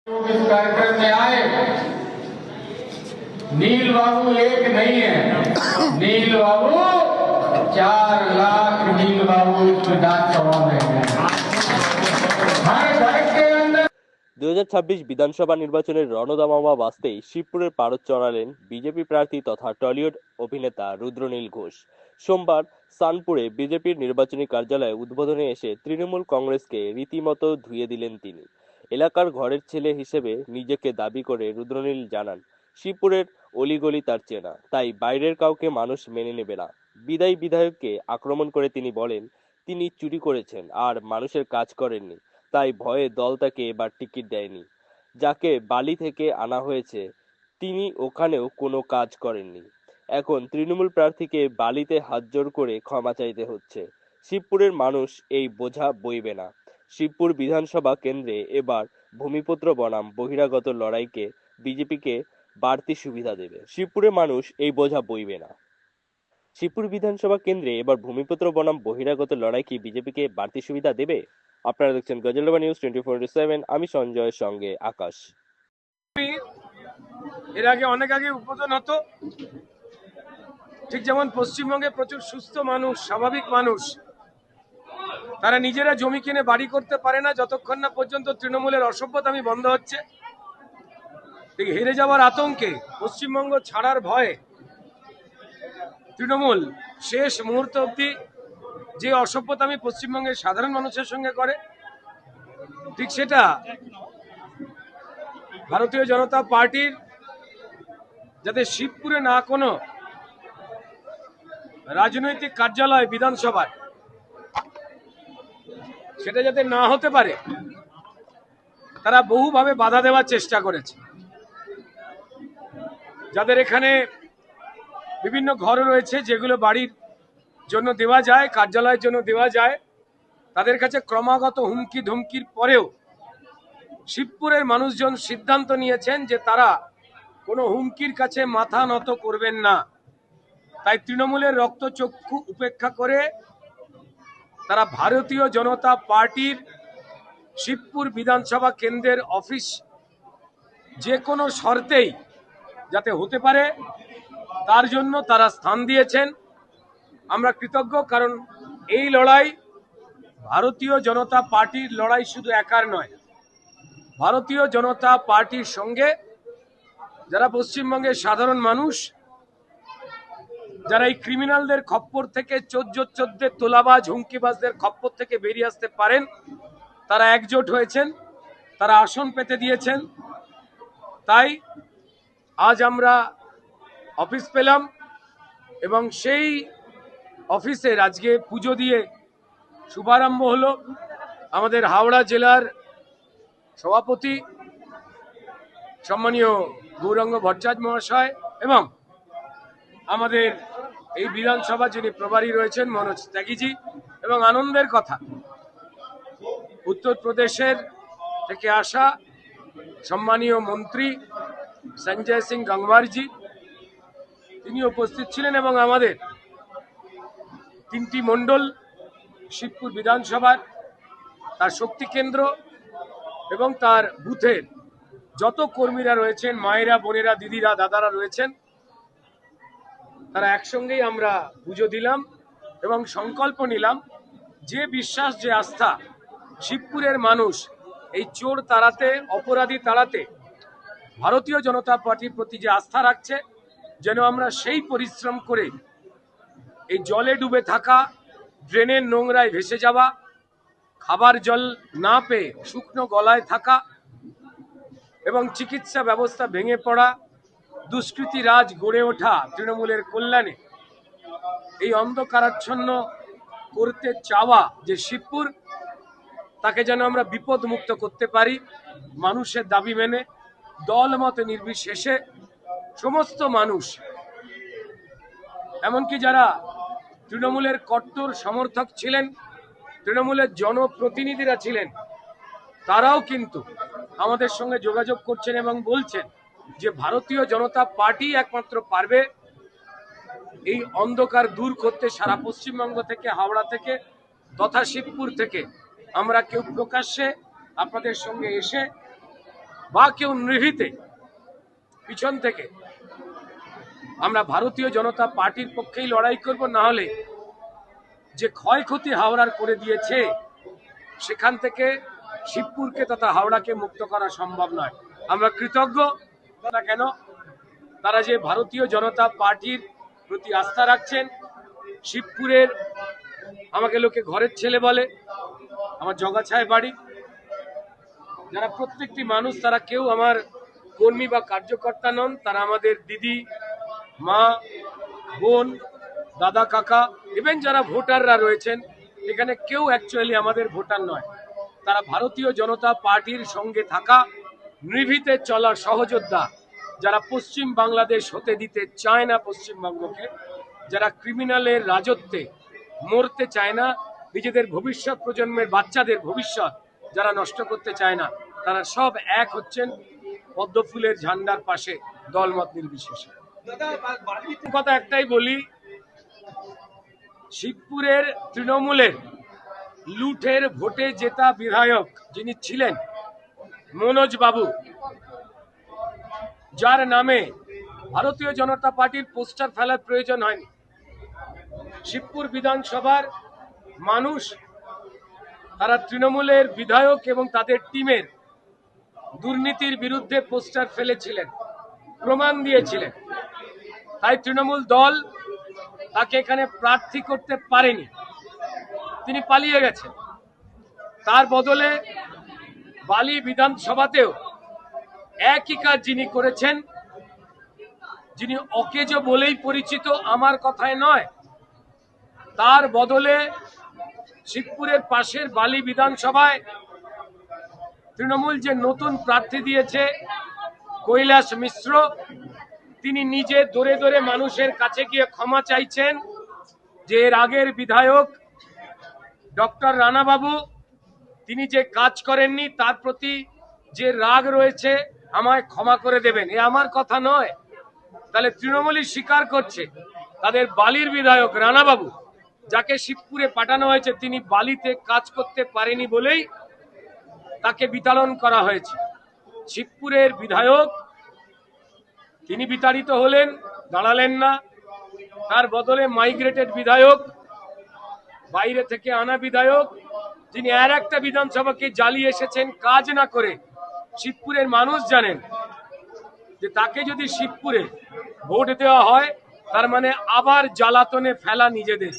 इस कार्यक्रम में आए, नील बाबू एक नहीं है, नील बाबू 4 लाख नील बाबू इस विधानसभा में है। हर घर के अंदर 2026 বিধানসভা নির্বাচনের রণদামামা বাজতেই শিবপুরের পারদ চড়ালেন বিজেপি প্রার্থী তথা টলিউড অভিনেতা রুদ্রনীল ঘোষ। সোমবার সানপুরে বিজেপির নির্বাচনী কার্যালয়ে উদ্বোধনে এসে তৃণমূল কংগ্রেসকে রীতিমতো ধুয়ে দিলেন তিনি। এলাকার ঘরের ছেলে হিসেবে নিজেকে দাবি করে রুদ্রনীল জানান, শিবপুরের অলিগলি তার চেনা, তাই বাইরের কাউকে মানুষ মেনে নেবে না। বিদায়ী বিধায়ককে আক্রমণ করে তিনি বলেন, তিনি চুরি করেছেন আর মানুষের কাজ করেননি, তাই ভয়ে দল তাকে এবার টিকিট দেয়নি। যাকে বালি থেকে আনা হয়েছে তিনি ওখানেও কোনো কাজ করেননি। এখন তৃণমূল প্রার্থীকে বালিতে হাতজোড় করে ক্ষমা চাইতে হচ্ছে। শিবপুরের মানুষ এই বোঝা বইবে না। শিবপুর বিধানসভা কেন্দ্রে এবার ভূমিপুত্র বনাম বহিরাগত লড়াইকে বিজেপিকে বাড়তি সুবিধা দেবে। শিবপুরের মানুষ এই বোঝা বইবে না। শিবপুর বিধানসভা কেন্দ্রে এবার ভূমিপুত্র বনাম বহিরাগত লড়াই কি বিজেপিকে বাড়তি সুবিধা দেবে? আপনারা দেখছেন গজলডোবা নিউজ 24/7। আমি সঞ্জয়ের সঙ্গে আকাশ। এর আগে অনেক আগে উদ্বোধন হতো, ঠিক যেমন পশ্চিমবঙ্গে প্রচুর সুস্থ মানুষ, স্বাভাবিক মানুষ, তারা নিজেরা জমি কিনে বাড়ি করতে পারে না যতক্ষণ না পর্যন্ত তৃণমূলের অসভ্যতামি বন্ধ হচ্ছে। ঠিক হেরে যাওয়ার আতঙ্কে, পশ্চিমবঙ্গ ছাড়ার ভয়ে তৃণমূল শেষ মুহূর্ত অবধি যে অসভ্যতামি পশ্চিমবঙ্গের সাধারণ মানুষের সঙ্গে করে, ঠিক সেটা ভারতীয় জনতা পার্টির যাতে শিবপুরে না কোনো রাজনৈতিক কার্যালয় বিধানসভায় সেটা যাতে না হতে পারে, তারা বহুভাবে বাধা দেওয়ার চেষ্টা করেছে। যাদের এখানে বিভিন্ন ঘর রয়েছে যেগুলো বাড়ির জন্য দেওয়া যায়, কার্যালয়ের জন্য দেওয়া যায়, তাদের কাছে ক্রমাগত হুমকি ধমকির পরেও শিবপুরের মানুষজন সিদ্ধান্ত নিয়েছেন যে তারা কোনো হুমকির কাছে মাথা নত করবেন না। তাই তৃণমূলের রক্তচক্ষু উপেক্ষা করে তারা ভারতীয় জনতা পার্টির শিবপুর বিধানসভা কেন্দ্রের অফিস যে কোনো শর্তেই যাতে হতে পারে তার জন্য তারা স্থান দিয়েছেন। আমরা কৃতজ্ঞ, কারণ এই লড়াই ভারতীয় জনতা পার্টির লড়াই শুধু একার নয়। ভারতীয় জনতা পার্টির সঙ্গে যারা পশ্চিমবঙ্গের সাধারণ মানুষ, যারা এই ক্রিমিনালদের খপ্পর থেকে, চোদ্দের তোলাবাজ হুমকিবাজদের খপ্পর থেকে বেরিয়ে আসতে পারেন, তারা একজোট হয়েছেন, তারা আসন পেতে দিয়েছেন। তাই আজ আমরা অফিস পেলাম এবং সেই অফিসের আজকে পুজো দিয়ে শুভারম্ভ হলো। আমাদের হাওড়া জেলার সভাপতি সম্মানীয় গৌরাঙ্গ ভট্টাচার্য মহাশয় এবং আমাদের এই বিধানসভা যিনি প্রভারী রয়েছেন মনোজ ত্যাগীজি, এবং আনন্দের কথা উত্তরপ্রদেশের থেকে আসা সম্মানীয় মন্ত্রী সঞ্জয় সিং গংওয়ারজি, তিনি উপস্থিত ছিলেন, এবং আমাদের 3টি মণ্ডল, শিবপুর বিধানসভার তার শক্তি কেন্দ্র এবং তার বুথের যত কর্মীরা রয়েছেন, মায়েরা, বোনেরা, দিদিরা, দাদারা রয়েছেন, তারা একসঙ্গেই আমরা পুজো দিলাম এবং সংকল্প নিলাম যে বিশ্বাস, যে আস্থা শিবপুরের মানুষ এই চোর তাড়াতে, অপরাধী তাড়াতে ভারতীয় জনতা পার্টির প্রতি যে আস্থা রাখছে, যেন আমরা সেই পরিশ্রম করে এই জলে ডুবে থাকা, ড্রেনের নোংরায় ভেসে যাওয়া, খাবার জল না পেয়ে শুকনো গলায় থাকা এবং চিকিৎসা ব্যবস্থা ভেঙে পড়া, দুষ্কৃতী রাজ গড়ে ওঠা তৃণমূলের কল্যাণে এই অন্ধকারাচ্ছন্ন করতে চাওয়া যে শিবপুর, তাকে যেন আমরা বিপদ মুক্ত করতে পারি। মানুষের দাবি মেনে, দল মত নির্বিশেষে সমস্ত মানুষ, এমনকি যারা তৃণমূলের কট্টর সমর্থক ছিলেন, তৃণমূলের জনপ্রতিনিধিরা ছিলেন, তারাও কিন্তু আমাদের সঙ্গে যোগাযোগ করছেন এবং বলছেন যে ভারতীয় জনতা পার্টি একমাত্র পারবে এই অন্ধকার দূর করতে। সারা পশ্চিমবঙ্গ থেকে, হাওড়া থেকে তথা শিবপুর থেকে আমরা কেউ প্রকাশ্যে আপনাদের সঙ্গে এসে বা কেউ নিভৃতে পিছন থেকে আমরা ভারতীয় জনতা পার্টির পক্ষেই লড়াই করব, না হলে যে ক্ষয়ক্ষতি হাওড়ার করে দিয়েছে সেখান থেকে শিবপুরকে তথা হাওড়াকে মুক্ত করা সম্ভব নয়। আমরা কৃতজ্ঞ না কেন তারা যে ভারতীয় জনতা পার্টির প্রতি আস্থা রাখছেন। শিবপুরের আমাকে লোকে ঘরের ছেলে বলে, আমার জগাছায় বাড়ি। যারা প্রত্যেকটি মানুষ তারা কেউ আমার কর্মী বা কার্যকর্তা নন, তারা আমাদের দিদি, মা, বোন, দাদা, কাকা, ইভেন যারা ভোটাররা রয়েছেন এখানে কেউ অ্যাকচুয়ালি আমাদের ভোটার নয়। তারা ভারতীয় জনতা পার্টির সঙ্গে থাকা নিভৃতে চলার সহযোদ্ধা, যারা পশ্চিম বাংলাদেশ হতে দিতে চায় না পশ্চিমবঙ্গকে, যারা ক্রিমিনালের রাজত্বে মরতে চায় না, নিজেদের ভবিষ্যৎ প্রজন্মের বাচ্চাদের ভবিষ্যৎ যারা নষ্ট করতে চায় না, তারা সব এক হচ্ছেন পদ্মফুলের ঝান্ডার পাশে দলমত নির্বিশেষে। কথা একটাই বলি, শিবপুরের তৃণমূলের লুঠের ভোটে জেতা বিধায়ক যিনি ছিলেন মনোজ বাবু, যার নামে ভারতীয় জনতা পার্টির পোস্টার ফেলার প্রয়োজন হয়নি, শিবপুর বিধানসভার মানুষ তারা তৃণমূলের বিধায়ক এবং তাদের টিমের দুর্নীতির বিরুদ্ধে পোস্টার ফেলেছিলেন, প্রমাণ দিয়েছিলেন। তাই তৃণমূল দল তাকে এখানে প্রার্থী করতে পারেনি, তিনি পালিয়ে গেছেন। তার বদলে বালি বিধানসভাতেও একই কাজ যিনি করেছেন, যিনি অকেজো বলেই পরিচিত, আমার কথায় নয়, তার বদলে শিবপুরের পাশের বালি বিধানসভায় তৃণমূল যে নতুন প্রার্থী দিয়েছে কৈলাস মিশ্র, তিনি নিজে দৌড়ে দৌড়ে মানুষের কাছে গিয়ে ক্ষমা চাইছেন যে এর আগের বিধায়ক ডক্টর রানাবাবু তিনি যে কাজ করেননি তার প্রতি যে রাগ রয়েছে আমায় ক্ষমা করে দেবেন। এ আমার কথা নয়। তাহলে তৃণমূলই স্বীকার করছে তাদের বালির বিধায়ক রানাবাবু, যাকে শিবপুরে পাঠানো হয়েছে, তিনি বালিতে কাজ করতে পারেনি বলেই তাকে বিতাড়ন করা হয়েছে। শিবপুরের বিধায়ক তিনি বিতাড়িত হলেন, দাঁড়ালেন না, তার বদলে মাইগ্রেটেড বিধায়ক, বাইরে থেকে আনা বিধায়ক, যিনি আর একটা বিধানসভাকে জ্বালিয়ে এসেছেন কাজ না করে। শিবপুরের মানুষ জানেন যে তাকে যদি শিবপুরে ভোট দেওয়া হয় তার মানে আবার জ্বালাতনে ফেলা নিজেদের।